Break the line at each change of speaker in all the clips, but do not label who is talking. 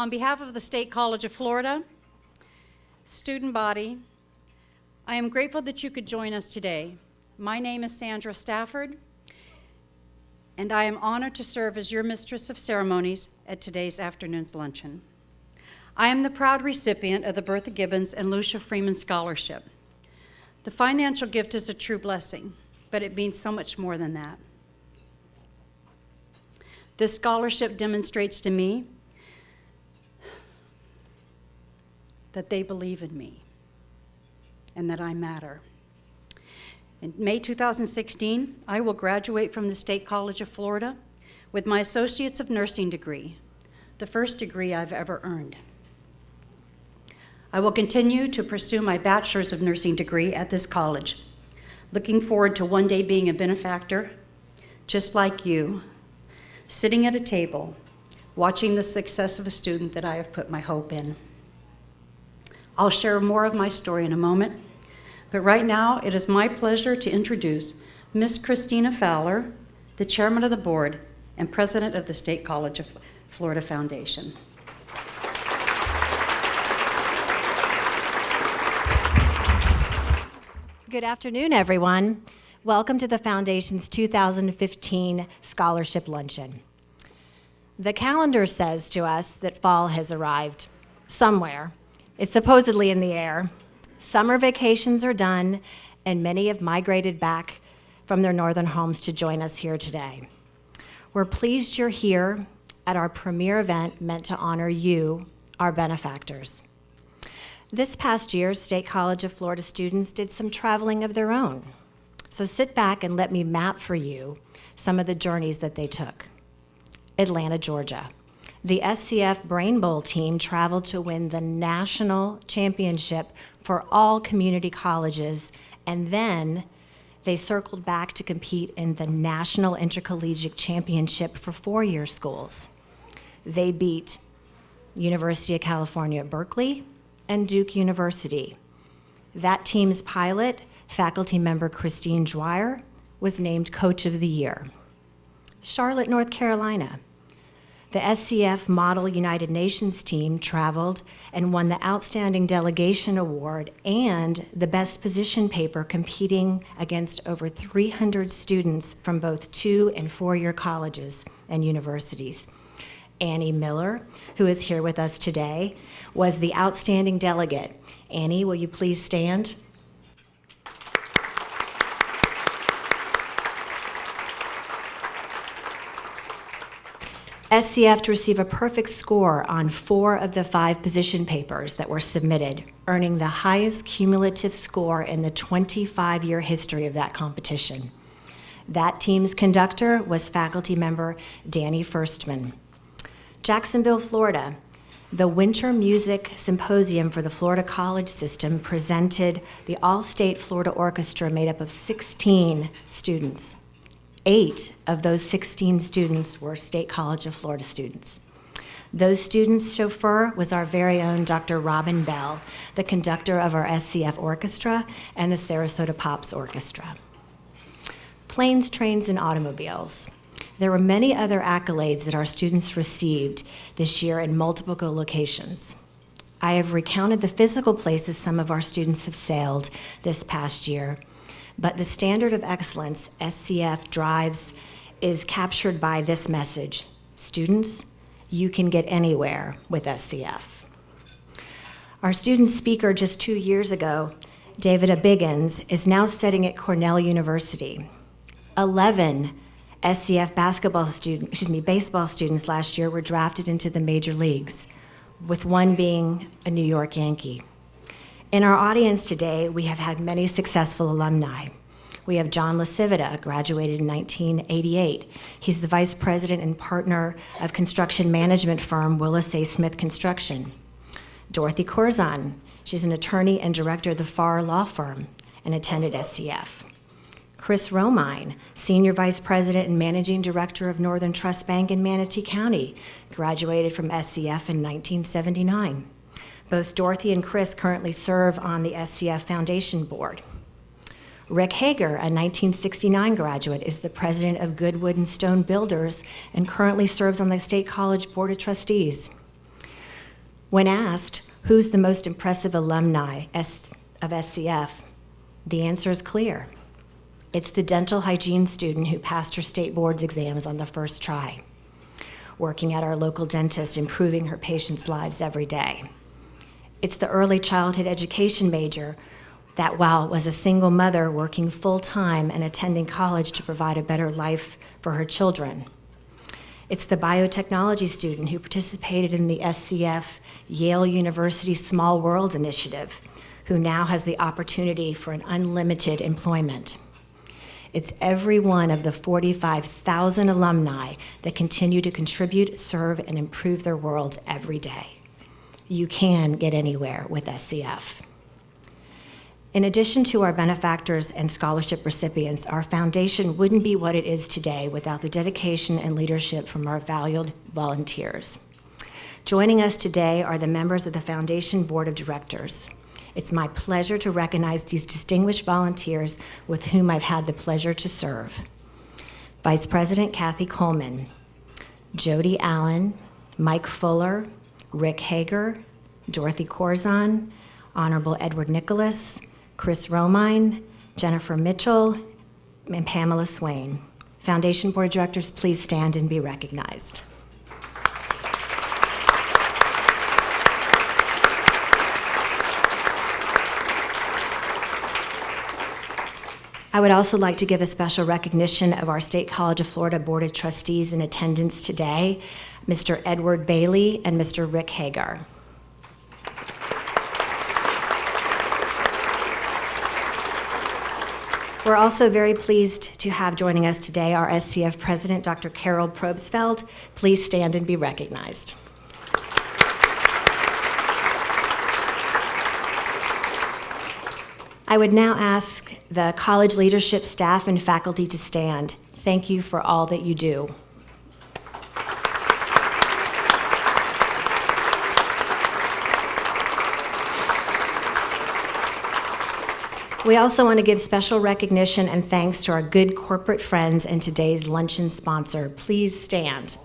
On behalf of the State College of Florida student body, I am grateful that you could join us today. My name is Sandra Stafford, and I am honored to serve as your Mistress of Ceremonies at today's afternoon's luncheon. I am the proud recipient of the Bertha Gibbons and Lucia Freeman Scholarship. The financial gift is a true blessing, but it means so much more than that. This scholarship demonstrates to me that they believe in me and that I matter. In May 2016, I will graduate from the State College of Florida with my Associates of Nursing degree, the first degree I've ever earned. I will continue to pursue my Bachelor's of Nursing degree at this college, looking forward to one day being a benefactor, just like you, sitting at a table, watching the success of a student that I have put my hope in. I'll share more of my story in a moment, but right now it is my pleasure to introduce Ms. Christina Fowler, the Chairman of the Board and President of the State College of Florida Foundation.
Good afternoon, everyone. Welcome to the Foundation's 2015 Scholarship Luncheon. The calendar says to us that fall has arrived somewhere. It's supposedly in the air. Summer vacations are done, and many have migrated back from their northern homes to join us here today. We're pleased you're here at our premier event meant to honor you, our benefactors. This past year, State College of Florida students did some traveling of their own. So sit back and let me map for you some of the journeys that they took. Atlanta, Georgia. The SCF Brain Bowl team traveled to win the national championship for all community colleges, and then they circled back to compete in the National Intercollegiate Championship for four-year schools. They beat University of California at Berkeley and Duke University. That team's pilot, faculty member Christine Dwyer, was named Coach of the Year. Charlotte, North Carolina. The SCF Model United Nations team traveled and won the Outstanding Delegation Award and the Best Position paper, competing against over 300 students from both 2- and 4-year colleges and universities. Annie Miller, who is here with us today, was the Outstanding Delegate. Annie, will you please stand? SCF to receive a perfect score on 4 of the 5 position papers that were submitted, earning the highest cumulative score in the 25-year history of that competition. That team's conductor was faculty member Danny Firstman. Jacksonville, Florida. The Winter Music Symposium for the Florida College System presented the All-State Florida Orchestra made up of 16 students. 8 of those 16 students were State College of Florida students. Those students' chauffeur was our very own Dr. Robin Bell, the conductor of our SCF Orchestra and the Sarasota Pops Orchestra. Planes, trains, and automobiles. There were many other accolades that our students received this year in multiple locations. I have recounted the physical places some of our students have sailed this past year, but the standard of excellence SCF drives is captured by this message: students, you can get anywhere with SCF. Our student speaker just 2 years ago, David Biggins, is now studying at Cornell University. 11 SCF baseball students last year were drafted into the major leagues, with one being a New York Yankee. In our audience today, we have had many successful alumni. We have John LaCivita, graduated in 1988. He's the vice president and partner of construction management firm Willis A. Smith Construction. Dorothy Corzon, she's an attorney and director of the Farr Law Firm and attended SCF. Chris Romine, senior vice president and managing director of Northern Trust Bank in Manatee County, graduated from SCF in 1979. Both Dorothy and Chris currently serve on the SCF Foundation Board. Rick Hager, a 1969 graduate, is the president of Goodwood and Stone Builders and currently serves on the State College Board of Trustees. When asked who's the most impressive alumni of SCF, the answer is clear. It's the dental hygiene student who passed her state boards exams on the first try, working at our local dentist, improving her patients' lives every day. It's the early childhood education major that, while was a single mother working full-time and attending college to provide a better life for her children. It's the biotechnology student who participated in the SCF Yale University Small World Initiative, who now has the opportunity for an unlimited employment. It's every one of the 45,000 alumni that continue to contribute, serve, and improve their world every day. You can get anywhere with SCF. In addition to our benefactors and scholarship recipients, our foundation wouldn't be what it is today without the dedication and leadership from our valued volunteers. Joining us today are the members of the Foundation Board of Directors. It's my pleasure to recognize these distinguished volunteers with whom I've had the pleasure to serve. Vice President Kathy Coleman, Jody Allen, Mike Fuller, Rick Hager, Dorothy Corzon, Honorable Edward Nicholas, Chris Romine, Jennifer Mitchell, and Pamela Swain. Foundation Board of Directors, please stand and be recognized. I would also like to give a special recognition of our State College of Florida Board of Trustees in attendance today, Mr. Edward Bailey and Mr. Rick Hagar. We're also very pleased to have joining us today our SCF President, Dr. Carol Probsfeld. Please stand and be recognized. I would now ask the college leadership, staff, and faculty to stand. Thank you for all that you do. We also want to give special recognition and thanks to our good corporate friends and today's luncheon sponsor. Please stand.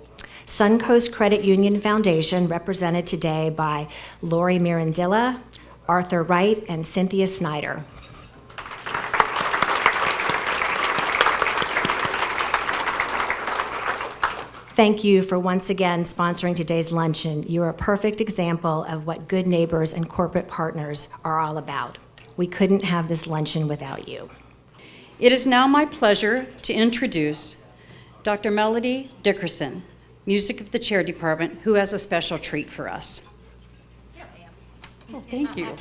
Suncoast Credit Union Foundation, represented today by Lori Mirandilla, Arthur Wright, and Cynthia Snyder. Thank you for once again sponsoring today's luncheon. You're a perfect example of what good neighbors and corporate partners are all about. We couldn't have this luncheon without you.
It is now my pleasure to introduce Dr. Melody Dickerson, Music of the Chair Department, who has a special treat for us.
Here I am.
Oh, thank you.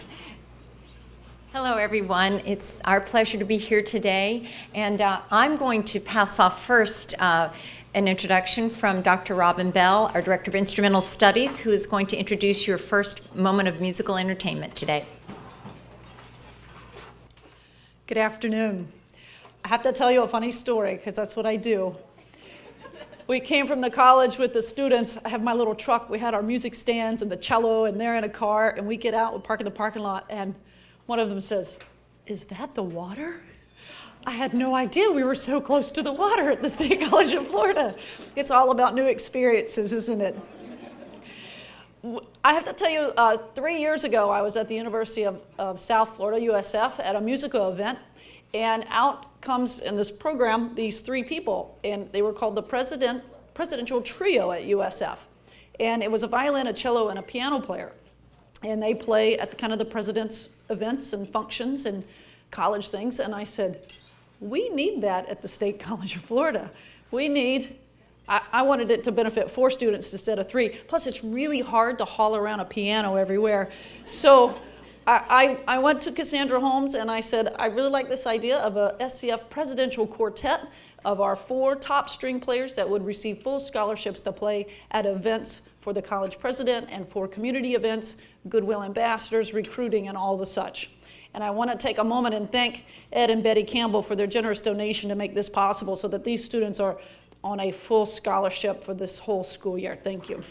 Hello, everyone. It's our pleasure to be here today, and I'm going to pass off first an introduction from Dr. Robin Bell, our Director of Instrumental Studies, who is going to introduce your first moment of musical entertainment today.
Good afternoon. I have to tell you a funny story because that's what I do. We came from the college with the students. I have my little truck. We had our music stands and the cello, and they're in a car, and we get out, we park in the parking lot, and one of them says, "Is that the water?" I had no idea we were so close to the water at the State College of Florida. It's all about new experiences, isn't it? I have to tell you, 3 years ago, I was at the University of South Florida, USF, at a musical event, and out comes in this program these three people, and they were called the Presidential Trio at USF. And it was a violin, a cello, and a piano player. And they play at the president's events and functions and college things. And I said, we need that at the State College of Florida. I wanted it to benefit 4 students instead of 3. Plus, it's really hard to haul around a piano everywhere. So I went to Cassandra Holmes and I said, I really like this idea of a SCF presidential quartet of our 4 top string players that would receive full scholarships to play at events for the college president and for community events, Goodwill ambassadors, recruiting, and all the such. And I want to take a moment and thank Ed and Betty Campbell for their generous donation to make this possible so that these students are on a full scholarship for this whole school year. Thank you.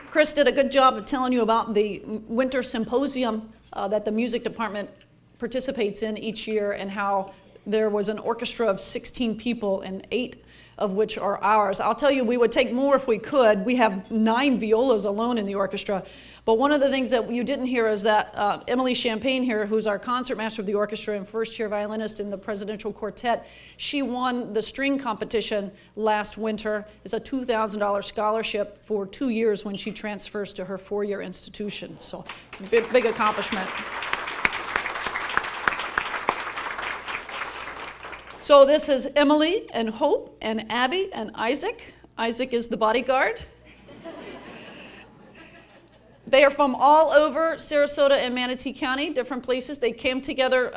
Chris did a good job of telling you about the winter symposium that the music department participates in each year and how there was an orchestra of 16 people, and 8 of which are ours. I'll tell you, we would take more if we could. We have 9 violas alone in the orchestra. But one of the things that you didn't hear is that Emily Champagne here, who's our concertmaster of the orchestra and first-chair violinist in the Presidential Quartet, she won the string competition last winter. It's a $2,000 scholarship for 2 years when she transfers to her 4-year institution. So it's a big accomplishment. So this is Emily and Hope and Abby and Isaac. Isaac is the bodyguard. They are from all over Sarasota and Manatee County, different places. They came together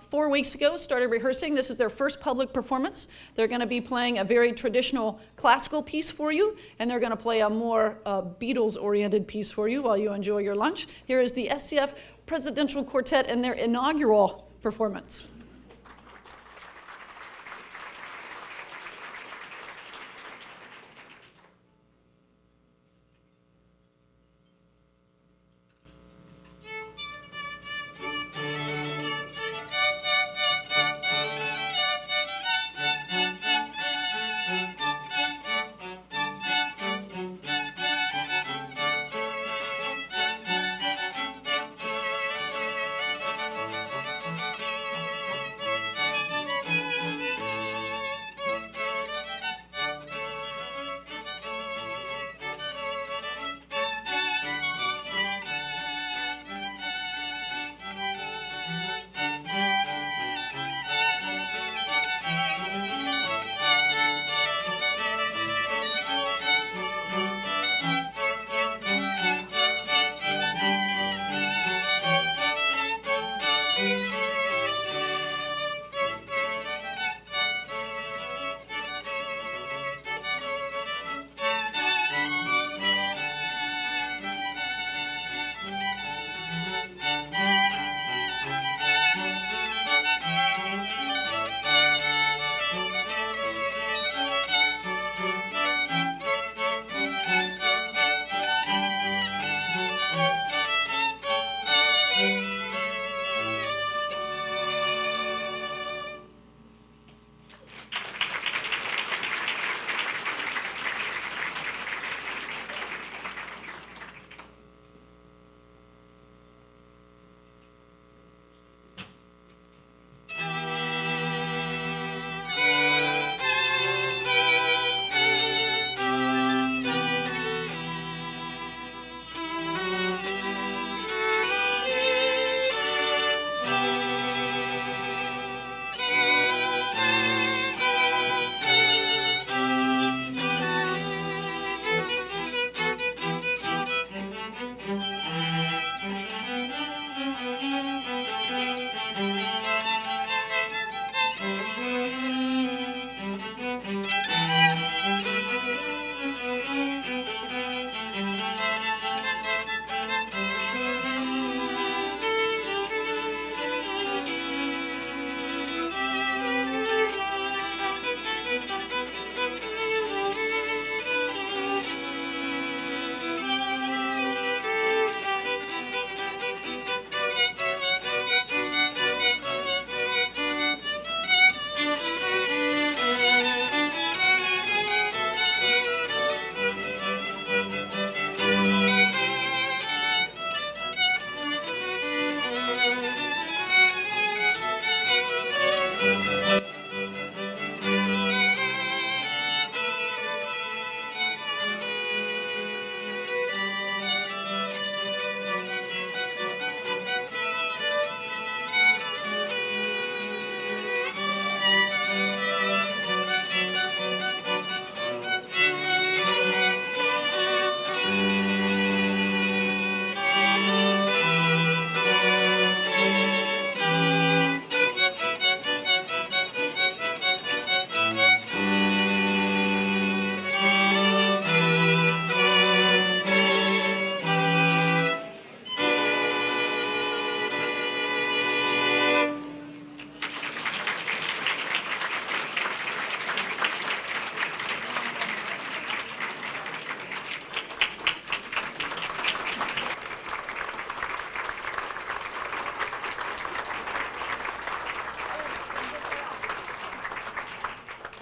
4 weeks ago, started rehearsing. This is their first public performance. They're going to be playing a very traditional classical piece for you, and they're going to play a more Beatles-oriented piece for you while you enjoy your lunch. Here is the SCF Presidential Quartet and their inaugural performance.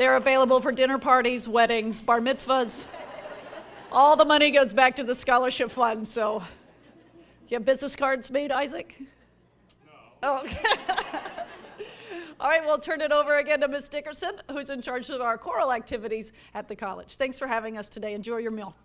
They're available for dinner parties, weddings, bar mitzvahs. All the money goes back to the scholarship fund, so. Do you have business cards made, Isaac? No. Oh, okay. All right, we'll turn it over again to Ms. Dickerson, who's in charge of our choral activities at the college. Thanks for having us today. Enjoy your meal.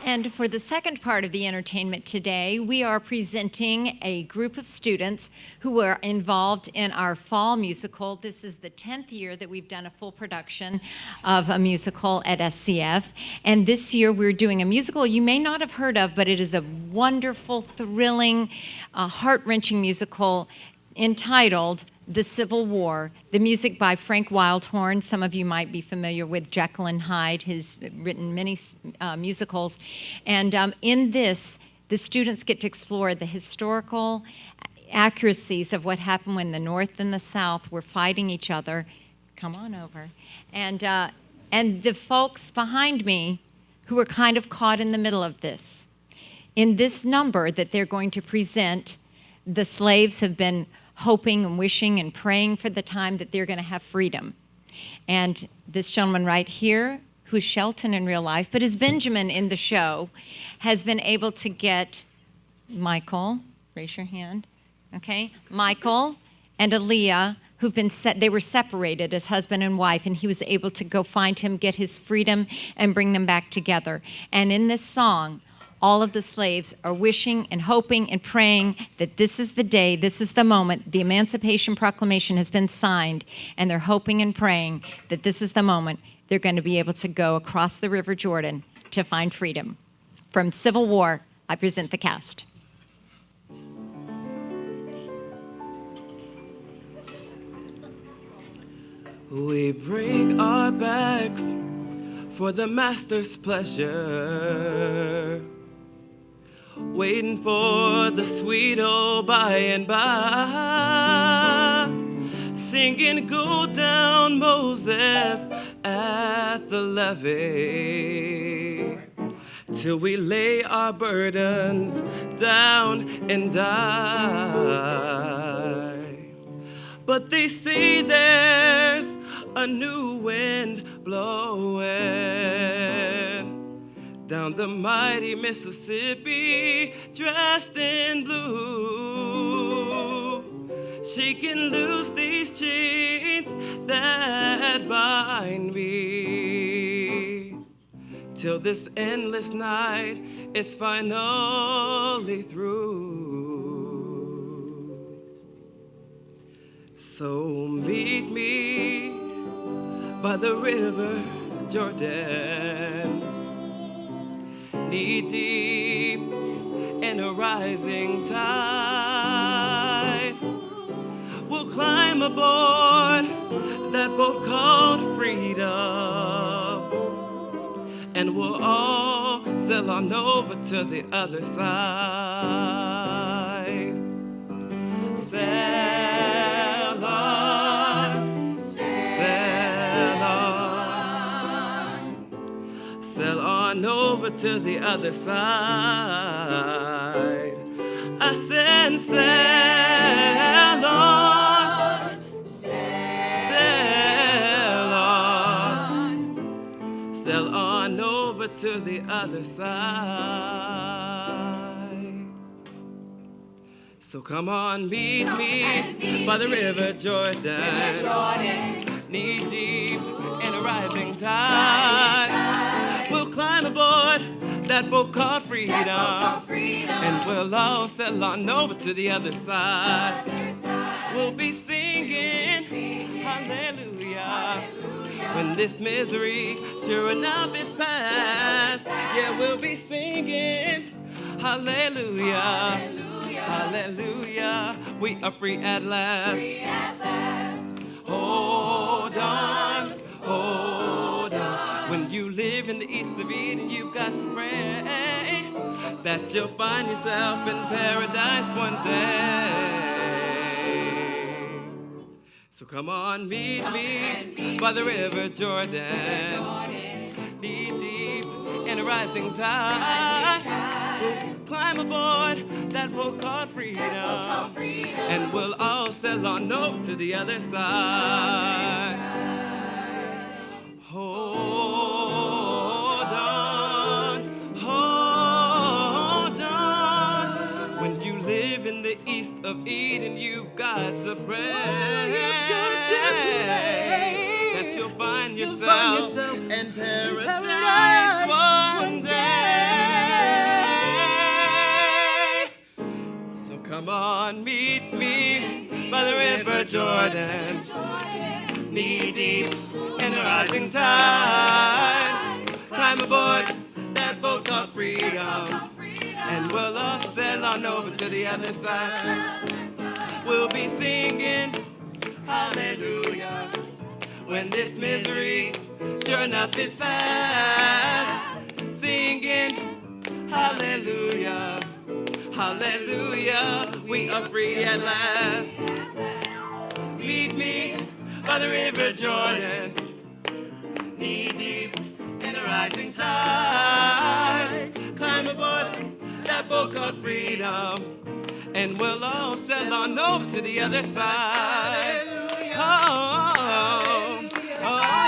And for the second part of the entertainment today, we are presenting a group of students who were involved in our fall musical. This is the 10th year that we've done a full production of a musical at SCF. And this year we're doing a musical you may not have heard of, but it is a wonderful, thrilling, heart-wrenching musical entitled The Civil War. The music by Frank Wildhorn. Some of you might be familiar with Jekyll and Hyde. He's written many musicals. And in this, the students get to explore the historical accuracies of what happened when the North and the South were fighting each other. Come on over. And the folks behind me who were kind of caught in the middle of this. In this number that they're going to present, the slaves have been hoping and wishing and praying for the time that they're going to have freedom. And this gentleman right here, who's Shelton in real life, but is Benjamin in the show, has been able to get Michael, raise your hand, okay? Michael and Aaliyah, they were separated as husband and wife, and he was able to go find him, get his freedom, and bring them back together. And in this song, all of the slaves are wishing and hoping and praying that this is the day, this is the moment. The Emancipation Proclamation has been signed, and they're hoping and praying that this is the moment they're going to be able to go across the River Jordan to find freedom. From Civil War, I present the cast.
We break our backs for the master's pleasure, waiting for the sweet old by and by, singing go down Moses at the levee, till we lay our burdens down and die. But they say there's a new wind blowing down the mighty Mississippi, dressed in blue, shaking loose these chains that bind me, till this endless night is finally through. So meet me by the river Jordan, knee deep in a rising tide. We'll climb aboard that boat called freedom, and we'll all sail on over to the other side. Sail on, sail on, sail on over to the other side. I said sail on, sail on, sail on over to the other side. So come on, meet me by the river Jordan, knee deep in a rising tide. We'll climb aboard that boat called freedom, and we'll all sail on over to the other side. We'll be singing hallelujah when this misery sure enough is past. Yeah, we'll be singing hallelujah, hallelujah. We are free at last. Hold on, hold on. When you live in the east of Eden, you've got to pray that you'll find yourself in paradise one day. So come on, meet me by the river Jordan, knee deep in a rising tide. We'll climb aboard that boat called freedom, and we'll all sail on over to the other side. Hold on. When you live in the east of Eden, you've got to pray. That you'll find yourself in paradise one day. So come on, meet me by the river Jordan, knee deep in the rising tide. Climb aboard that boat called freedom, and we'll all sail on over to the other side. We'll be singing hallelujah when this misery sure enough is past. Singing hallelujah, hallelujah, we are free at last. Meet me by the river Jordan, knee deep in the rising tide. Climb aboard that boat called freedom, and we'll all sail on over to the other side. Oh,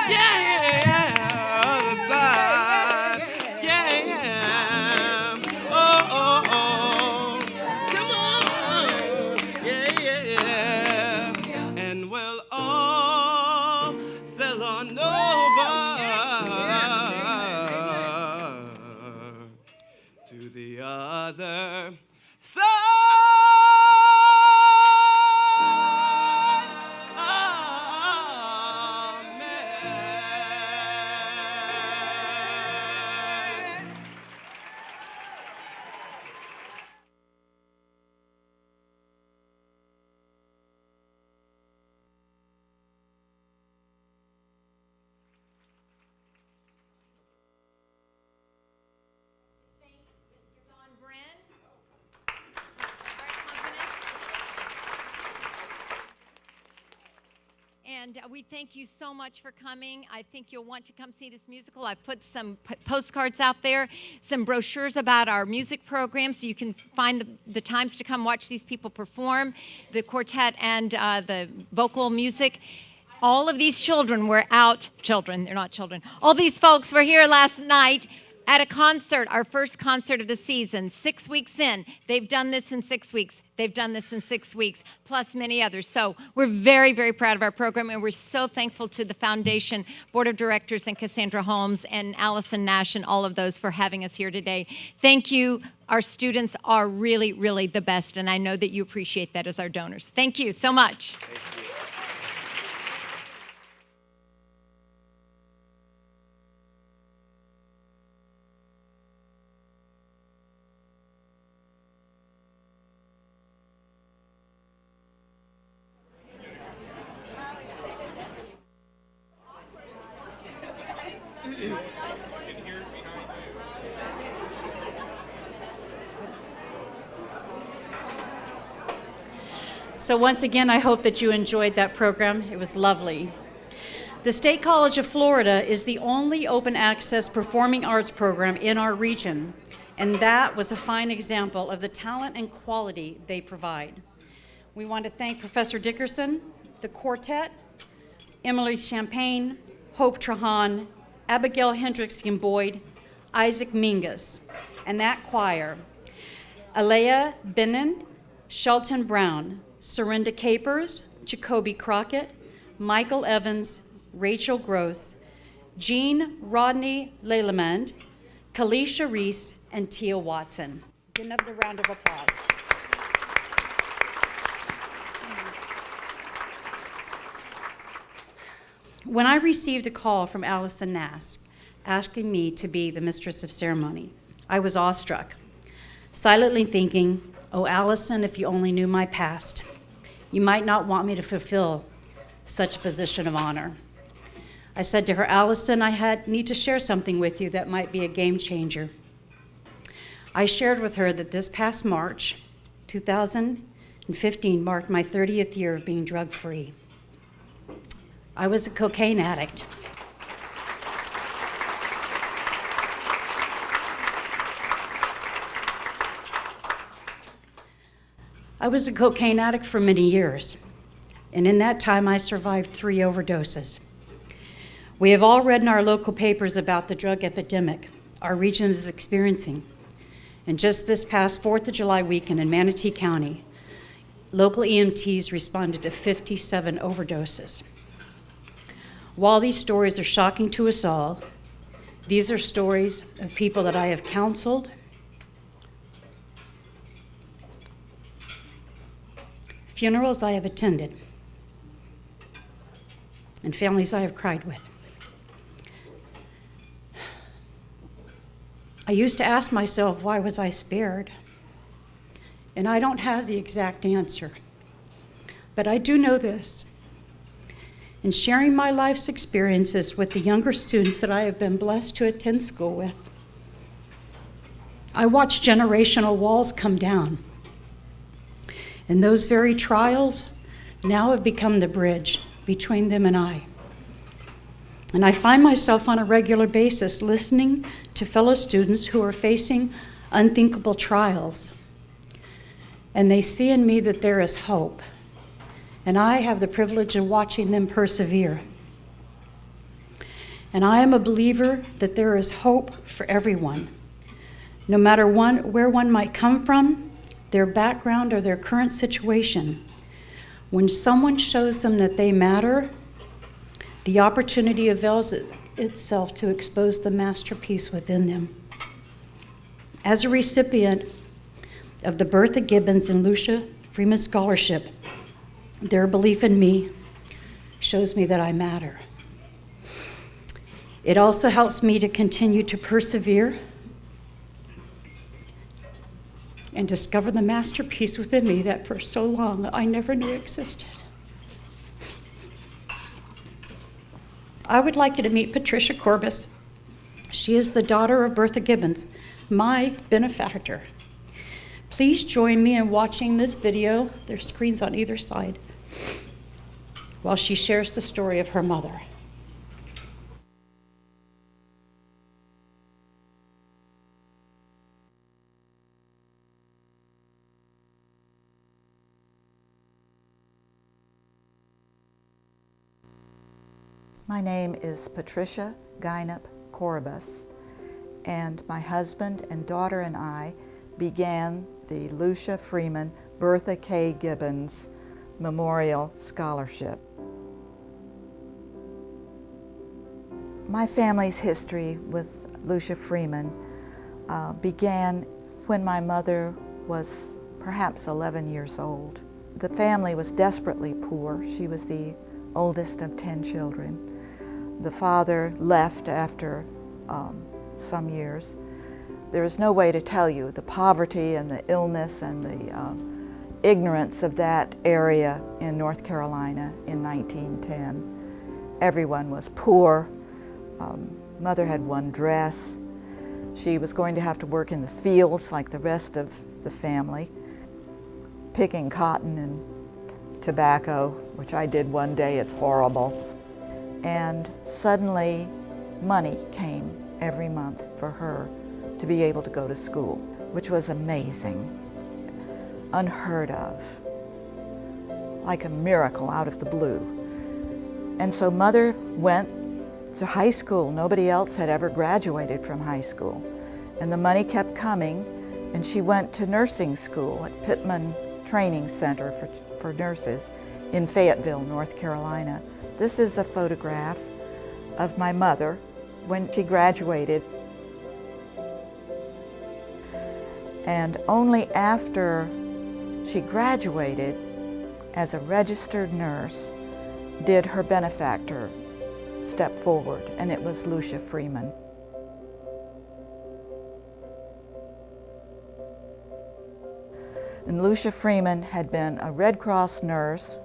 yeah, other side. Yeah. Oh, come on. Yeah. And we'll all sail on over to the other side.
And we thank you so much for coming. I think you'll want to come see this musical. I've put some postcards out there, some brochures about our music program, so you can find the times to come watch these people perform, the quartet and the vocal music. All of these children were out, they're not children. All these folks were here last night at a concert, our first concert of the season, 6 weeks in. They've done this in 6 weeks. They've done this in 6 weeks, plus many others. So we're very, very proud of our program, and we're so thankful to the Foundation Board of Directors and Cassandra Holmes and Allison Nash and all of those for having us here today. Thank you. Our students are really, really the best, and I know that you appreciate that as our donors. Thank you so much.
So once again, I hope that you enjoyed that program. It was lovely. The State College of Florida is the only open access performing arts program in our region, and that was a fine example of the talent and quality they provide. We want to thank Professor Dickerson, the quartet, Emily Champagne, Hope Trahan, Abigail Hendrickson-Boyd, Isaac Mingus, and that choir, Alea Benin, Shelton Brown, Serinda Capers, Jacoby Crockett, Michael Evans, Rachel Gross, Jean Rodney Lelemand, Kalisha Reese, and Tia Watson. Give another round of applause. When I received a call from Allison Nash asking me to be the mistress of ceremony, I was awestruck, silently thinking, oh, Allison, if you only knew my past, you might not want me to fulfill such a position of honor. I said to her, Allison, I need to share something with you that might be a game changer. I shared with her that this past March, 2015, marked my 30th year of being drug-free. I was a cocaine addict. I was a cocaine addict for many years, and in that time I survived 3 overdoses. We have all read in our local papers about the drug epidemic our region is experiencing. And just this past 4th of July weekend in Manatee County, local EMTs responded to 57 overdoses. While these stories are shocking to us all, these are stories of people that I have counseled, funerals I have attended, and families I have cried with. I used to ask myself, why was I spared? And I don't have the exact answer, but I do know this. In sharing my life's experiences with the younger students that I have been blessed to attend school with, I watched generational walls come down. And those very trials now have become the bridge between them and I. And I find myself on a regular basis listening to fellow students who are facing unthinkable trials. And they see in me that there is hope. And I have the privilege of watching them persevere. And I am a believer that there is hope for everyone, no matter where one might come from, their background, or their current situation. When someone shows them that they matter, the opportunity avails itself to expose the masterpiece within them. As a recipient of the Bertha Gibbons and Lucia Freeman Scholarship, their belief in me shows me that I matter. It also helps me to continue to persevere and discover the masterpiece within me that for so long I never knew existed. I would like you to meet Patricia Corbus. She is the daughter of Bertha Gibbons, my benefactor. Please join me in watching this video, there's screens on either side, while she shares the story of her mother.
My name is Patricia Gynep Corbus, and my husband and daughter and I began the Lucia Freeman Bertha K. Gibbons Memorial Scholarship. My family's history with Lucia Freeman began when my mother was perhaps 11 years old. The family was desperately poor. She was the oldest of 10 children. The father left after some years. There is no way to tell you the poverty and the illness and the ignorance of that area in North Carolina in 1910. Everyone was poor. Mother had one dress. She was going to have to work in the fields like the rest of the family, picking cotton and tobacco, which I did one day. It's horrible. And suddenly money came every month for her to be able to go to school, which was amazing, unheard of, like a miracle out of the blue. And so Mother went to high school. Nobody else had ever graduated from high school. And the money kept coming, and she went to nursing school at Pittman Training Center for nurses in Fayetteville, North Carolina. This is a photograph of my mother when she graduated. And only after she graduated as a registered nurse did her benefactor step forward, and it was Lucia Freeman. And Lucia Freeman had been a Red Cross nurse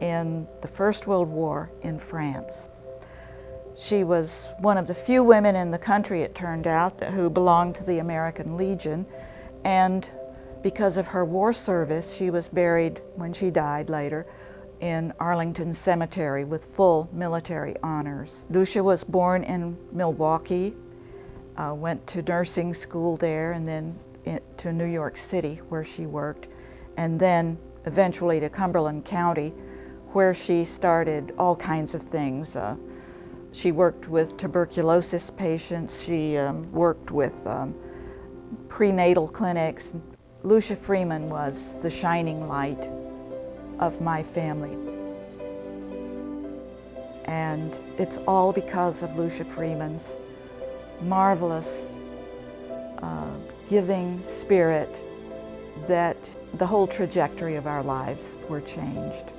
in the First World War in France. She was one of the few women in the country, it turned out, who belonged to the American Legion, and because of her war service, she was buried, when she died later, in Arlington Cemetery with full military honors. Lucia was born in Milwaukee, went to nursing school there, and then to New York City, where she worked, and then eventually to Cumberland County, where she started all kinds of things. She worked with tuberculosis patients. She worked with prenatal clinics. Lucia Freeman was the shining light of my family. And it's all because of Lucia Freeman's marvelous giving spirit that the whole trajectory of our lives were changed.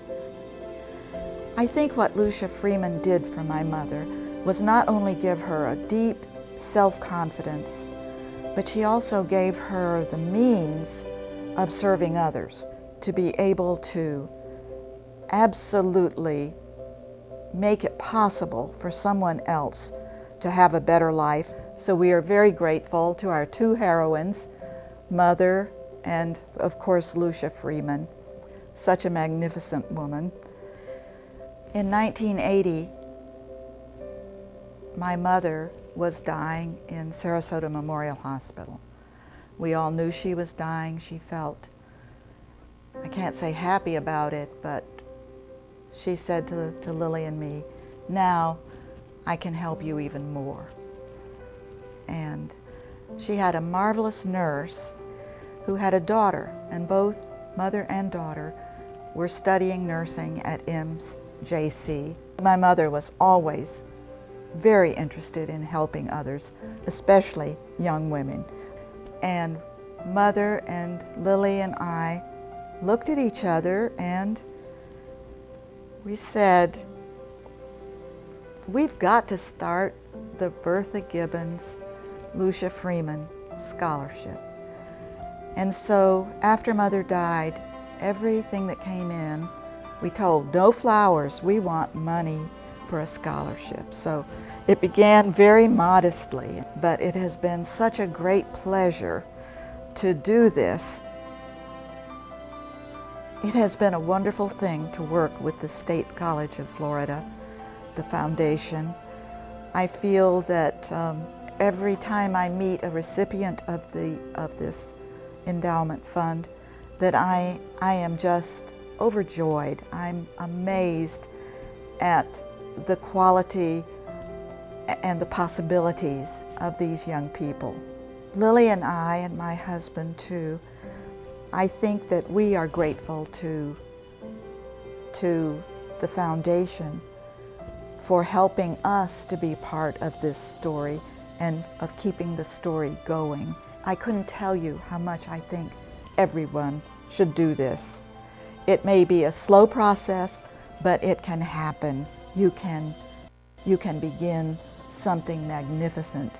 I think what Lucia Freeman did for my mother was not only give her a deep self-confidence, but she also gave her the means of serving others, to be able to absolutely make it possible for someone else to have a better life. So we are very grateful to our two heroines, Mother and, of course, Lucia Freeman, such a magnificent woman. In 1980, my mother was dying in Sarasota Memorial Hospital. We all knew she was dying. She felt, I can't say happy about it, but she said to Lily and me, "Now I can help you even more." And she had a marvelous nurse who had a daughter, and both mother and daughter were studying nursing at MJC. My mother was always very interested in helping others, especially young women. And Mother and Lily and I looked at each other and we said, we've got to start the Bertha Gibbons Lucia Freeman Scholarship. And so after Mother died, everything that came in, we told, no flowers, we want money for a scholarship. So it began very modestly, but it has been such a great pleasure to do this. It has been a wonderful thing to work with the State College of Florida, the foundation. I feel that every time I meet a recipient of this endowment fund, that I am just overjoyed. I'm amazed at the quality and the possibilities of these young people. Lily and I, and my husband too, I think that we are grateful to the foundation for helping us to be part of this story and of keeping the story going. I couldn't tell you how much I think everyone should do this. It may be a slow process, but it can happen. You can begin something magnificent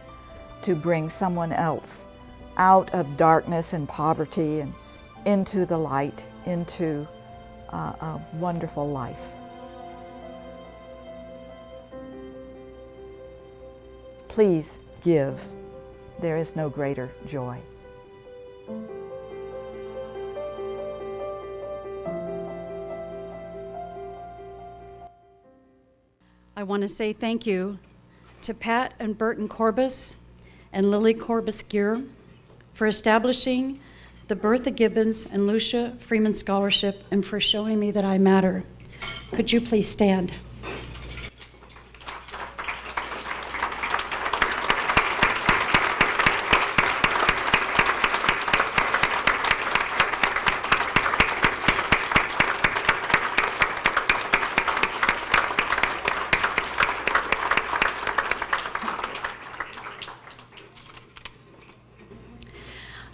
to bring someone else out of darkness and poverty and into the light, into a wonderful life. Please give. There is no greater joy.
I want to say thank you to Pat and Burton Corbus and Lily Corbus-Gear for establishing the Bertha Gibbons and Lucia Freeman Scholarship and for showing me that I matter. Could you please stand?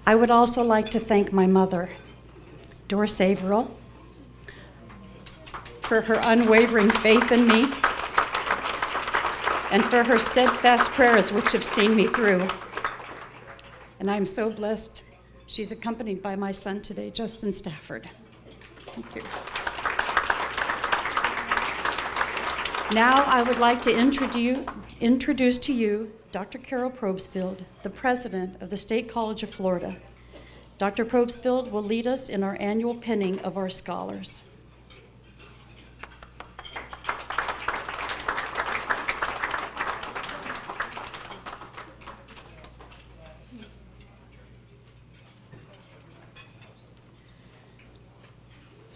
I would also like to thank my mother, Doris Averill, for her unwavering faith in me and for her steadfast prayers which have seen me through. And I'm so blessed. She's accompanied by my son today, Justin Stafford. Thank you. Now I would like to introduce to you Dr. Carol Probsfield, the president of the State College of Florida. Dr. Probsfield will lead us in our annual pinning of our scholars.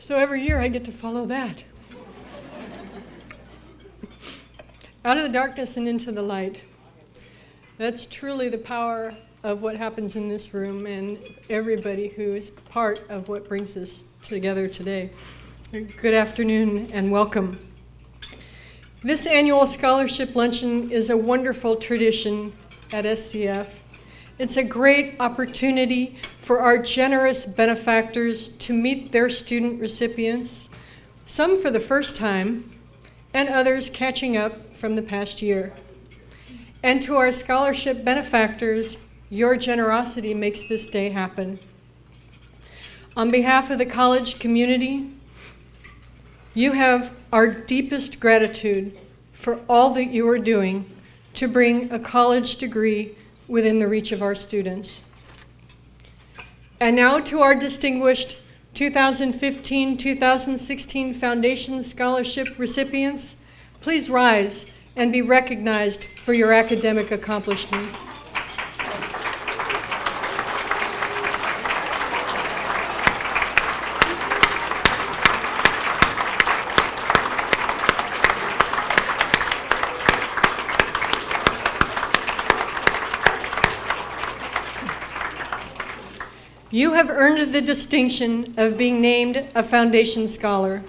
So every year I get to follow that. Out of the darkness and into the light. That's truly the power of what happens in this room and everybody who is part of what brings us together today. Good afternoon and welcome. This annual scholarship luncheon is a wonderful tradition at SCF. It's a great opportunity for our generous benefactors to meet their student recipients, some for the first time, and others catching up from the past year. And to our scholarship benefactors, your generosity makes this day happen. On behalf of the college community, you have our deepest gratitude for all that you are doing to bring a college degree within the reach of our students. And now to our distinguished 2015-2016 Foundation Scholarship recipients, please rise and be recognized for your academic accomplishments. You have earned the distinction of being named a Foundation Scholar.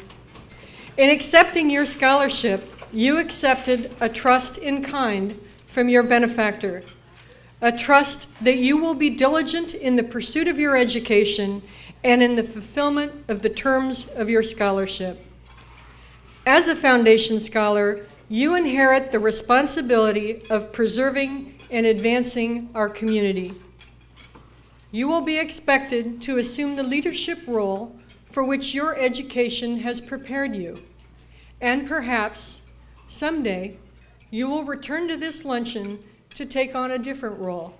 In accepting your scholarship, you accepted a trust in kind from your benefactor, a trust that you will be diligent in the pursuit of your education and in the fulfillment of the terms of your scholarship. As a Foundation Scholar, you inherit the responsibility of preserving and advancing our community. You will be expected to assume the leadership role for which your education has prepared you. And perhaps, someday, you will return to this luncheon to take on a different role,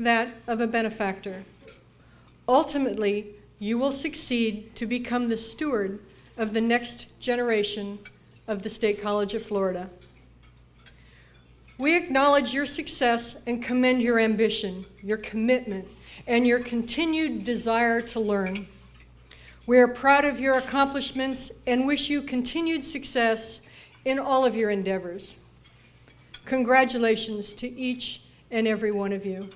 that of a benefactor. Ultimately, you will succeed to become the steward of the next generation of the State College of Florida. We acknowledge your success and commend your ambition, your commitment, and your continued desire to learn. We are proud of your accomplishments and wish you continued success in all of your endeavors. Congratulations to each and every one of you.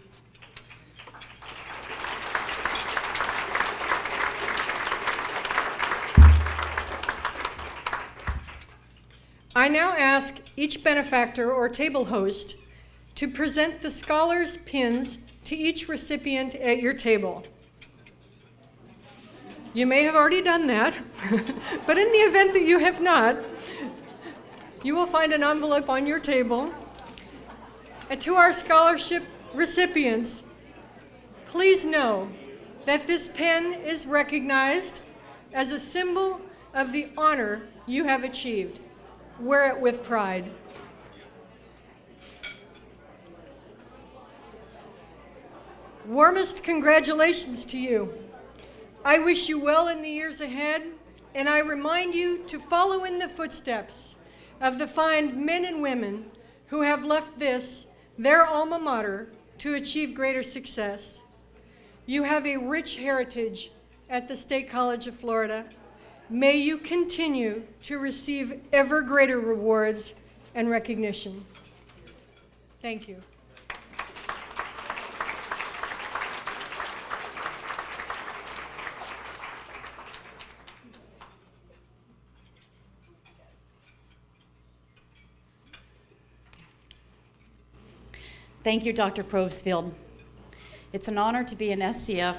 I now ask each benefactor or table host to present the scholars' pins to each recipient at your table. You may have already done that, but in the event that you have not, you will find an envelope on your table. And to our scholarship recipients, please know that this pin is recognized as a symbol of the honor you have achieved. Wear it with pride. Warmest congratulations to you. I wish you well in the years ahead, and I remind you to follow in the footsteps of the fine men and women who have left this, their alma mater, to achieve greater success. You have a rich heritage at the State College of Florida. May you continue to receive ever greater rewards and recognition. Thank you.
Thank you, Dr. Probsfield. It's an honor to be an SCF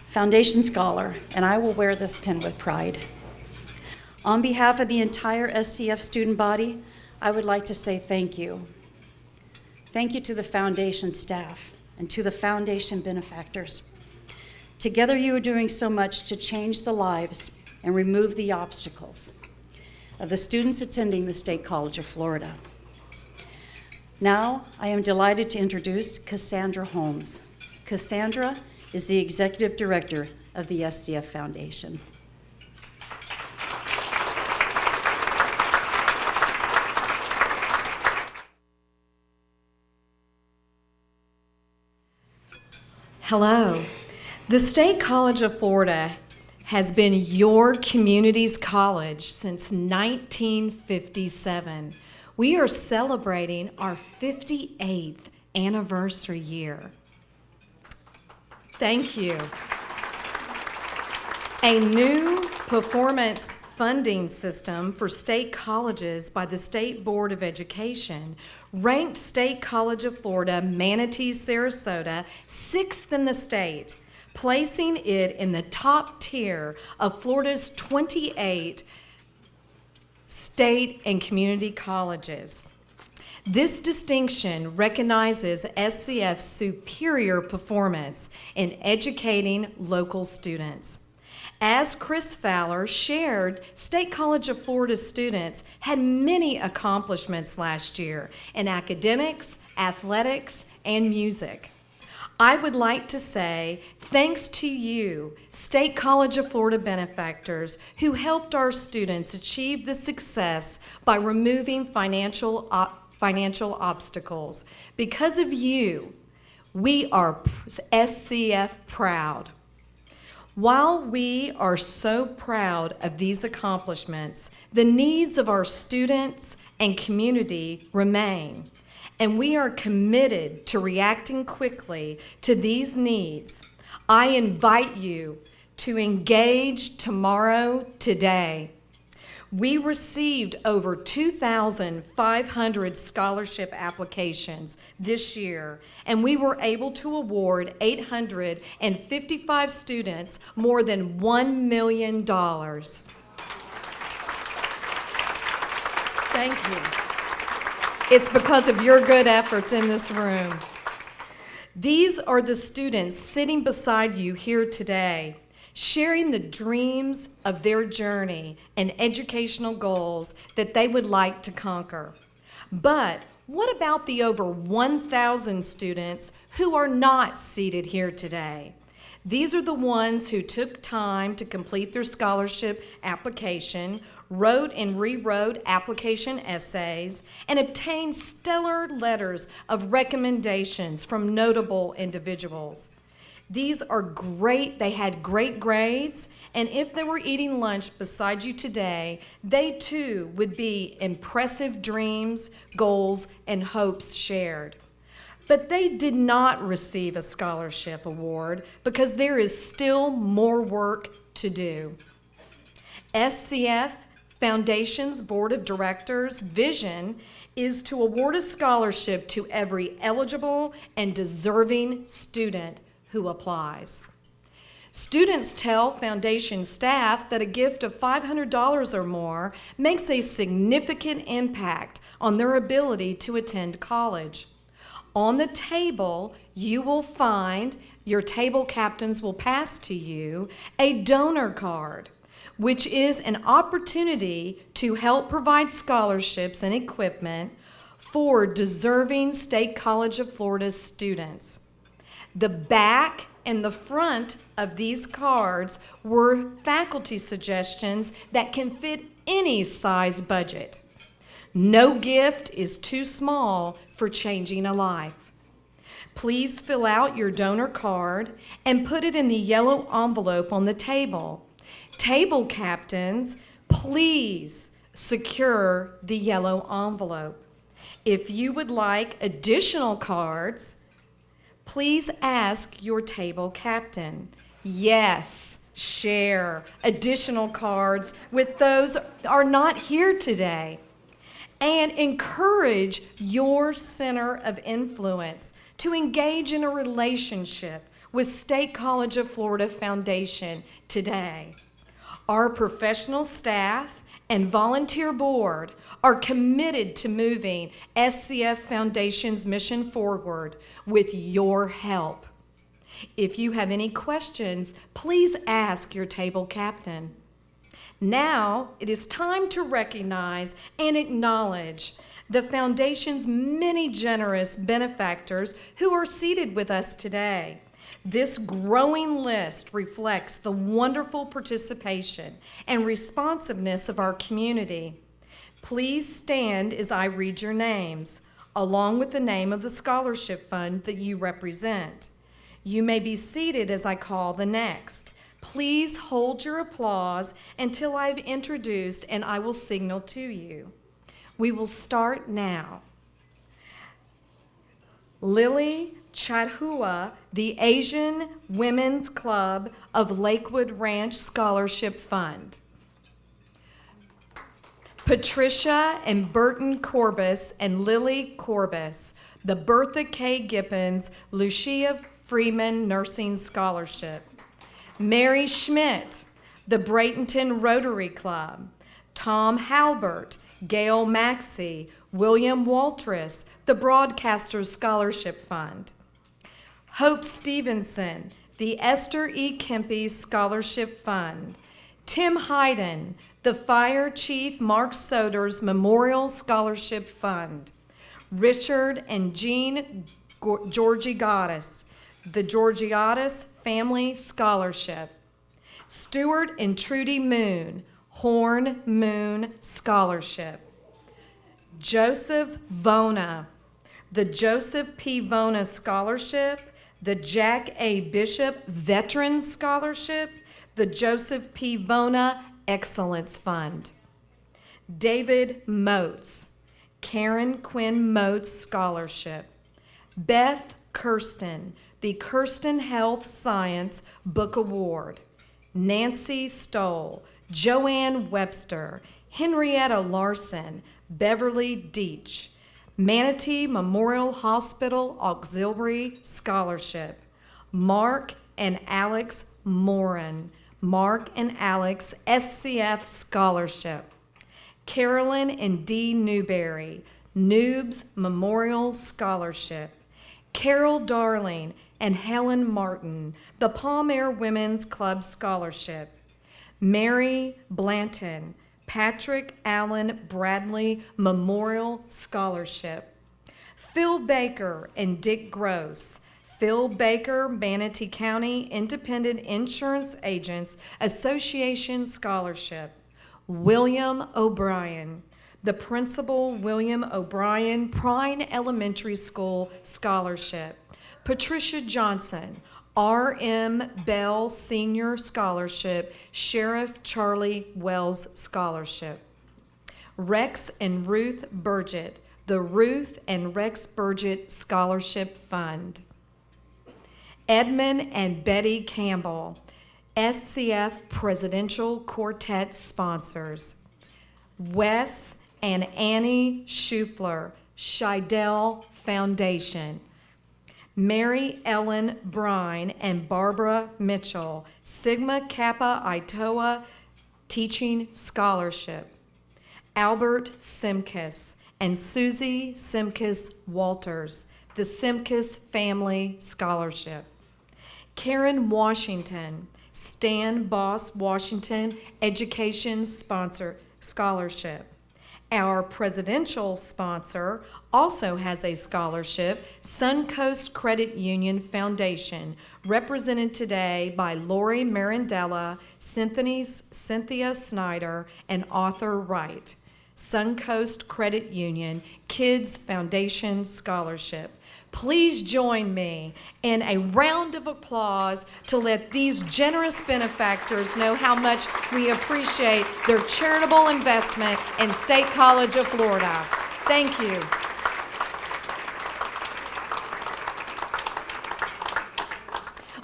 Foundation Scholar, and I will wear this pin with pride. On behalf of the entire SCF student body, I would like to say thank you. Thank you to the Foundation staff and to the Foundation benefactors. Together you are doing so much to change the lives and remove the obstacles of the students attending the State College of Florida. Now, I am delighted to introduce Cassandra Holmes. Cassandra is the Executive Director of the SCF Foundation.
Hello. The State College of Florida has been your community's college since 1957. We are celebrating our 58th anniversary year. Thank you. A new performance funding system for state colleges by the State Board of Education ranked State College of Florida, Manatee, Sarasota, 6th in the state, placing it in the top tier of Florida's 28 state and community colleges. This distinction recognizes SCF's superior performance in educating local students. As Chris Fowler shared, State College of Florida students had many accomplishments last year in academics, athletics, and music. I would like to say thanks to you, State College of Florida benefactors, who helped our students achieve this success by removing financial obstacles. Because of you, we are SCF proud. While we are so proud of these accomplishments, the needs of our students and community remain, and we are committed to reacting quickly to these needs. I invite you to engage tomorrow, today. We received over 2,500 scholarship applications this year, and we were able to award 855 students more than $1 million. Thank you. It's because of your good efforts in this room. These are the students sitting beside you here today, sharing the dreams of their journey and educational goals that they would like to conquer. But what about the over 1,000 students who are not seated here today? These are the ones who took time to complete their scholarship application, wrote and rewrote application essays, and obtained stellar letters of recommendations from notable individuals. These are great, they had great grades, and if they were eating lunch beside you today, they too would be impressive dreams, goals, and hopes shared. But they did not receive a scholarship award because there is still more work to do. SCF Foundation's Board of Directors' vision is to award a scholarship to every eligible and deserving student who applies. Students tell Foundation staff that a gift of $500 or more makes a significant impact on their ability to attend college. On the table, you will find, your table captains will pass to you, a donor card, which is an opportunity to help provide scholarships and equipment for deserving State College of Florida students. The back and the front of these cards were faculty suggestions that can fit any size budget. No gift is too small for changing a life. Please fill out your donor card and put it in the yellow envelope on the table. Table captains, please secure the yellow envelope. If you would like additional cards, please ask your table captain. Yes, share additional cards with those who are not here today. And encourage your center of influence to engage in a relationship with State College of Florida Foundation today. Our professional staff and volunteer board are committed to moving SCF Foundation's mission forward with your help. If you have any questions, please ask your table captain. Now it is time to recognize and acknowledge the Foundation's many generous benefactors who are seated with us today. This growing list reflects the wonderful participation and responsiveness of our community. Please stand as I read your names, along with the name of the scholarship fund that you represent. You may be seated as I call the next. Please hold your applause until I've introduced and I will signal to you. We will start now. Lily Chadhua, the Asian Women's Club of Lakewood Ranch Scholarship Fund. Patricia and Burton Corbus and Lily Corbus, the Bertha K. Gibbons Lucia Freeman Nursing Scholarship. Mary Schmidt, the Bradenton Rotary Club. Tom Halbert, Gail Maxey, William Waltress, the Broadcasters Scholarship Fund. Hope Stevenson, the Esther E. Kempe Scholarship Fund. Tim Hayden, the Fire Chief Mark Soder's Memorial Scholarship Fund. Richard and Jean Georgiadis, the Georgiadis Family Scholarship. Stuart and Trudy Moon, Horn Moon Scholarship. Joseph Vona, the Joseph P. Vona Scholarship, the Jack A. Bishop Veterans Scholarship, the Joseph P. Vona Excellence Fund. David Moats, Karen Quinn Moats Scholarship. Beth Kirsten, the Kirsten Health Science Book Award. Nancy Stoll, Joanne Webster, Henrietta Larson, Beverly Deach. Manatee Memorial Hospital Auxiliary Scholarship. Mark and Alex Morin, Mark and Alex SCF Scholarship. Carolyn and Dee Newberry, Noobs Memorial Scholarship. Carol Darling and Helen Martin, the Palm Air Women's Club Scholarship. Mary Blanton, Patrick Allen Bradley Memorial Scholarship. Phil Baker and Dick Gross, Phil Baker, Manatee County Independent Insurance Agents Association Scholarship. William O'Brien, the Principal William O'Brien Prine Elementary School Scholarship. Patricia Johnson, R.M. Bell Senior Scholarship, Sheriff Charlie Wells Scholarship. Rex and Ruth Burgett, the Ruth and Rex Burgett Scholarship Fund. Edmund and Betty Campbell, SCF Presidential Quartet Sponsors. Wes and Annie Schufler, Scheidel Foundation. Mary Ellen Brine and Barbara Mitchell, Sigma Kappa Iota Teaching Scholarship. Albert Simkus and Susie Simkus Walters, the Simkus Family Scholarship. Karen Washington, Stan Boss Washington Education Sponsor Scholarship. Our presidential sponsor also has a scholarship, Suncoast Credit Union Foundation, represented today by Lori Marandella, Cynthia Snyder, and Arthur Wright. Suncoast Credit Union Kids Foundation Scholarship. Please join me in a round of applause to let these generous benefactors know how much we appreciate their charitable investment in State College of Florida. Thank you.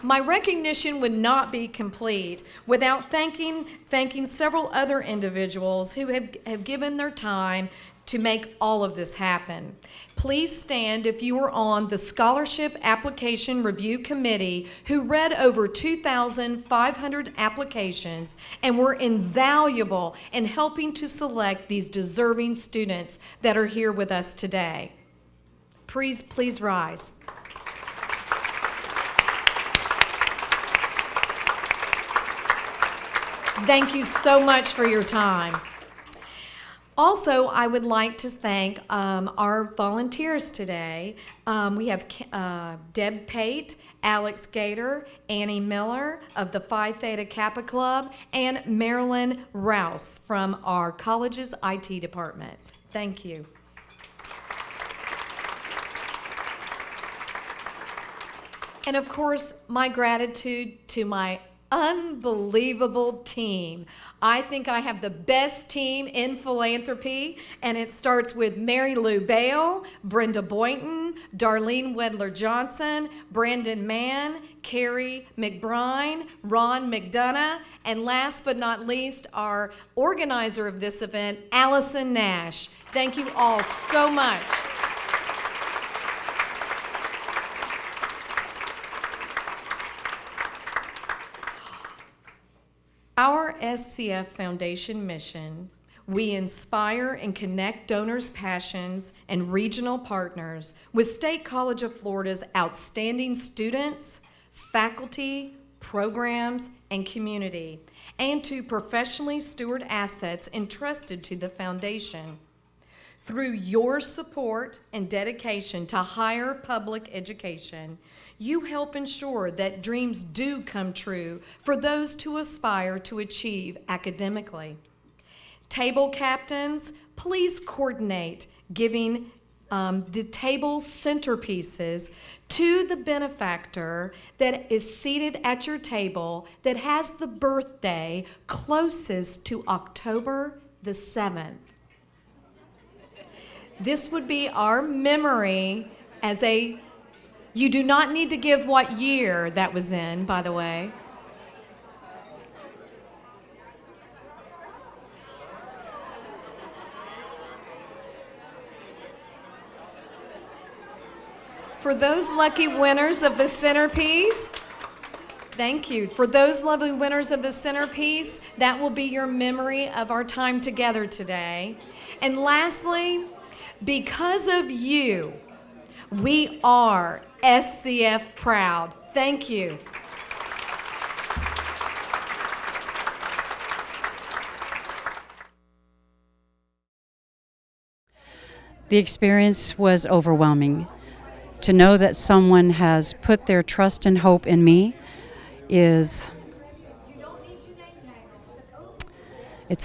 My recognition would not be complete without thanking several other individuals who have given their time to make all of this happen. Please stand if you are on the Scholarship Application Review Committee who read over 2,500 applications and were invaluable in helping to select these deserving students that are here with us today. Please rise. Thank you so much for your time. Also, I would like to thank our volunteers today. We have Deb Pate, Alex Gator, Annie Miller of the Phi Theta Kappa Club, and Marilyn Rouse from our college's IT department. Thank you. And of course, my gratitude to my unbelievable team. I think I have the best team in philanthropy, and it starts with Mary Lou Bale, Brenda Boynton, Darlene Wedler-Johnson, Brandon Mann, Carrie McBride, Ron McDonough, and last but not least, our organizer of this event, Allison Nash. Thank you all so much. Our SCF Foundation mission, we inspire and connect donors' passions and regional partners with State College of Florida's outstanding students, faculty, programs, and community, and to professionally steward assets entrusted to the foundation. Through your support and dedication to higher public education, you help ensure that dreams do come true for those who aspire to achieve academically. Table captains, please coordinate giving the table centerpieces to the benefactor that is seated at your table that has the birthday closest to October the 7th. This would be our memory as a, you do not need to give what year that was in, by the way. For those lucky winners of the centerpiece, thank you. For those lovely winners of the centerpiece, that will be your memory of our time together today. And lastly, because of you, we are SCF proud. Thank you.
The experience was overwhelming. To know that someone has put their trust and hope in me it's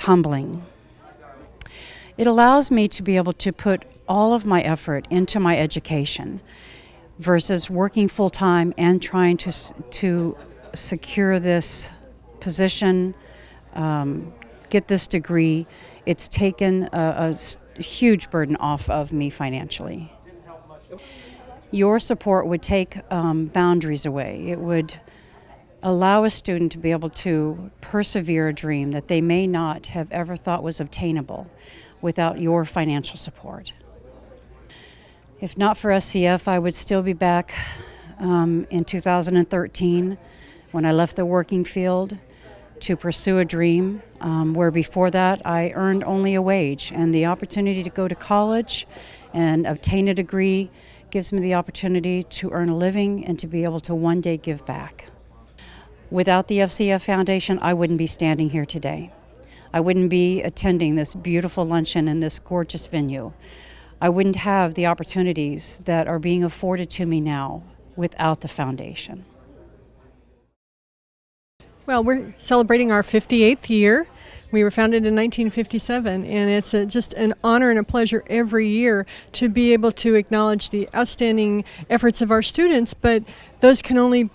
humbling. It allows me to be able to put all of my effort into my education versus working full-time and trying to secure this position, get this degree. It's taken a huge burden off of me financially. Your support would take boundaries away. It would allow a student to be able to persevere a dream that they may not have ever thought was obtainable without your financial support. If not for SCF, I would still be back in 2013 when I left the working field to pursue a dream, where before that I earned only a wage, and the opportunity to go to college and obtain a degree gives me the opportunity to earn a living and to be able to one day give back. Without the SCF Foundation, I wouldn't be standing here today. I wouldn't be attending this beautiful luncheon in this gorgeous venue. I wouldn't have the opportunities that are being afforded to me now without the foundation.
Well, we're celebrating our 58th year. We were founded in 1957, and it's just an honor and a pleasure every year to be able to acknowledge the outstanding efforts of our students, but those can only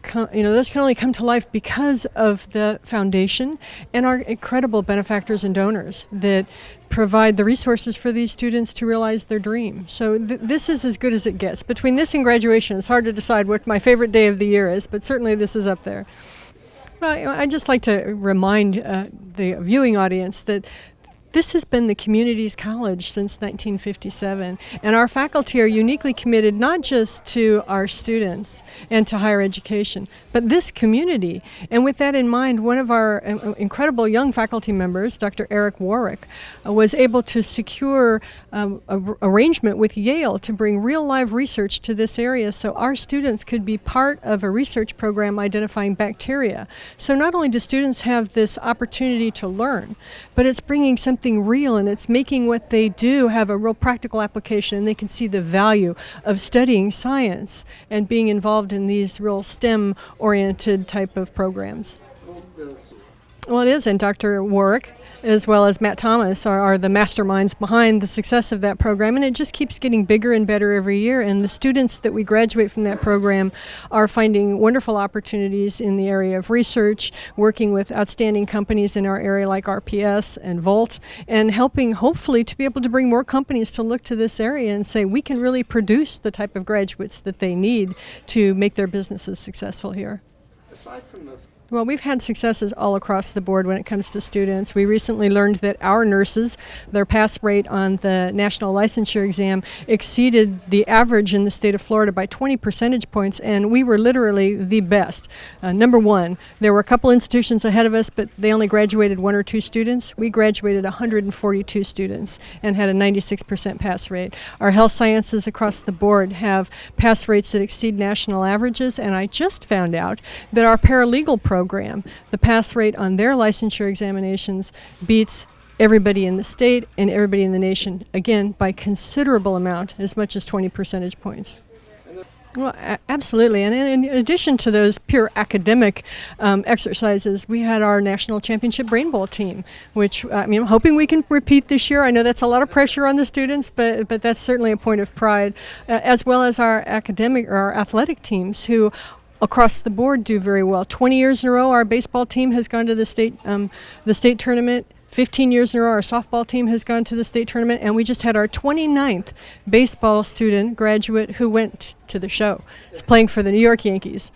come to life because of the foundation and our incredible benefactors and donors that provide the resources for these students to realize their dream. So this is as good as it gets. Between this and graduation, it's hard to decide what my favorite day of the year is, but certainly this is up there. Well, I'd just like to remind the viewing audience that this has been the community's college since 1957, and our faculty are uniquely committed not just to our students and to higher education, but this community. And with that in mind, one of our incredible young faculty members, Dr. Eric Warwick, was able to secure an arrangement with Yale to bring real live research to this area so our students could be part of a research program identifying bacteria. So not only do students have this opportunity to learn, but it's bringing something real, and it's making what they do have a real practical application, and they can see the value of studying science and being involved in these real STEM-oriented type of programs. Well, it is, and Dr. Warwick as well as Matt Thomas, are the masterminds behind the success of that program, and it just keeps getting bigger and better every year. And the students that we graduate from that program are finding wonderful opportunities in the area of research, working with outstanding companies in our area like RPS and Volt, and helping hopefully to be able to bring more companies to look to this area and say we can really produce the type of graduates that they need to make their businesses successful here.
Aside from the
Well, we've had successes all across the board when it comes to students. We recently learned that our nurses, their pass rate on the national licensure exam exceeded the average in the state of Florida by 20 percentage points, and we were literally the best. Number one, there were a couple institutions ahead of us, but they only graduated 1 or 2 students. We graduated 142 students and had a 96% pass rate. Our health sciences across the board have pass rates that exceed national averages, and I just found out that our paralegal program, the pass rate on their licensure examinations beats everybody in the state and everybody in the nation, again, by considerable amount, as much as 20 percentage points. Well, absolutely. And in addition to those pure academic exercises, we had our national championship Brain Bowl team, which I'm hoping we can repeat this year. I know that's a lot of pressure on the students, but that's certainly a point of pride, as well as our academic or our athletic teams who across the board do very well. 20 years in a row, our baseball team has gone to the state tournament. 15 years in a row, our softball team has gone to the state tournament, and we just had our 29th baseball student graduate who went to the show. He's playing for the New York Yankees.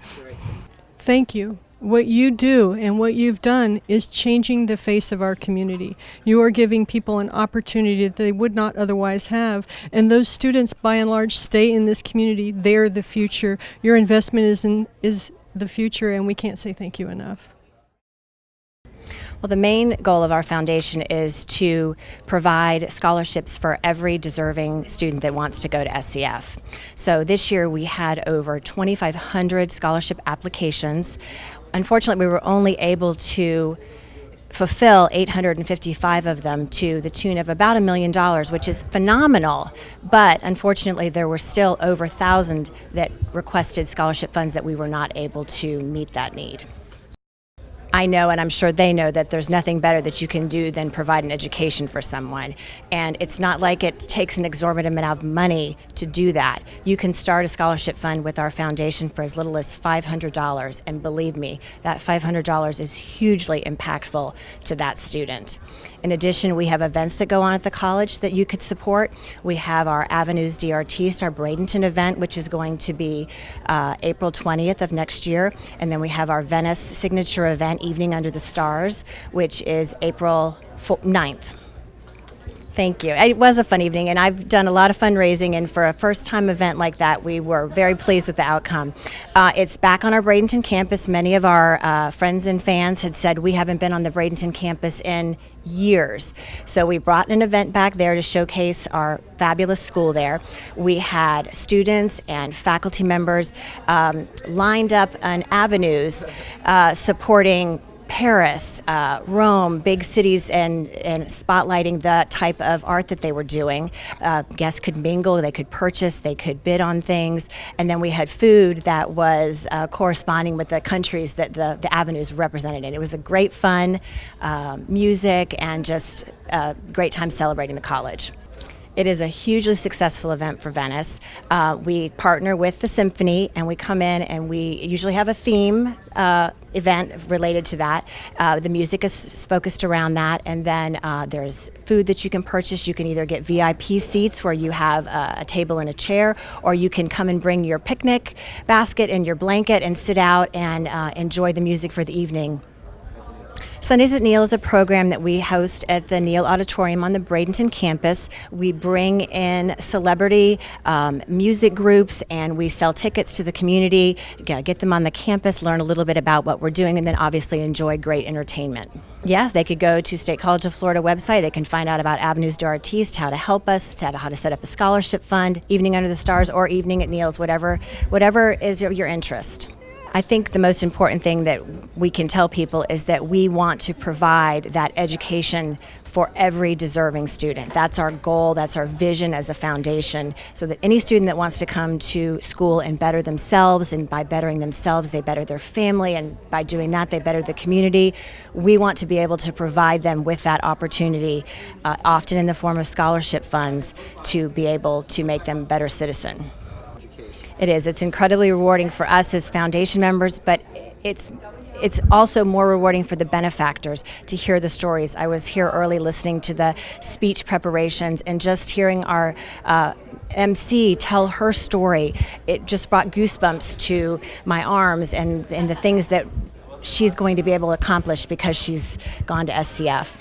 Thank you. What you do and what you've done is changing the face of our community. You are giving people an opportunity that they would not otherwise have. And those students, by and large, stay in this community. They're the future. Your investment is the future, and we can't say thank you enough.
Well, the main goal of our foundation is to provide scholarships for every deserving student that wants to go to SCF. So this year we had over 2,500 scholarship applications. Unfortunately, we were only able to fulfill 855 of them to the tune of about $1 million, which is phenomenal. But unfortunately, there were still over 1,000 that requested scholarship funds that we were not able to meet that need. I know, and I'm sure they know, that there's nothing better that you can do than provide an education for someone. And it's not like it takes an exorbitant amount of money to do that. You can start a scholarship fund with our foundation for as little as $500. And believe me, that $500 is hugely impactful to that student. In addition, we have events that go on at the college that you could support. We have our Avenues DRTs, our Bradenton event, which is going to be April 20th of next year. And then we have our Venice signature event, Evening Under the Stars, which is April 9th. Thank you. It was a fun evening, and I've done a lot of fundraising, and for a first-time event like that, we were very pleased with the outcome. It's back on our Bradenton campus. Many of our friends and fans had said we haven't been on the Bradenton campus in years. So we brought an event back there to showcase our fabulous school there. We had students and faculty members lined up on avenues supporting Paris, Rome, big cities, and spotlighting the type of art that they were doing. Guests could mingle, they could purchase, they could bid on things, and then we had food that was corresponding with the countries that the avenues represented. And it was a great fun, music, and just a great time celebrating the college. It is a hugely successful event for Venice. We partner with the symphony, and we come in and we usually have a theme event related to that. The music is focused around that, and then there's food that you can purchase. You can either get VIP seats where you have a table and a chair, or you can come and bring your picnic basket and your blanket and sit out and enjoy the music for the evening. Sundays at Neal is a program that we host at the Neal Auditorium on the Bradenton campus. We bring in celebrity music groups, and we sell tickets to the community, get them on the campus, learn a little bit about what we're doing, and then obviously enjoy great entertainment. Yes, they could go to State College of Florida website. They can find out about Avenues DRTs, how to help us, how to set up a scholarship fund, Evening Under the Stars, or Evening at Neal's, whatever is your interest. I think the most important thing that we can tell people is that we want to provide that education for every deserving student. That's our goal, that's our vision as a foundation, so that any student that wants to come to school and better themselves, and by bettering themselves, they better their family, and by doing that, they better the community. We want to be able to provide them with that opportunity, often in the form of scholarship funds, to be able to make them a better citizen. It is. It's incredibly rewarding for us as foundation members, but it's also more rewarding for the benefactors to hear the stories. I was here early listening to the speech preparations, and just hearing our MC tell her story, it just brought goosebumps to my arms, and the things that she's going to be able to accomplish because she's gone to SCF.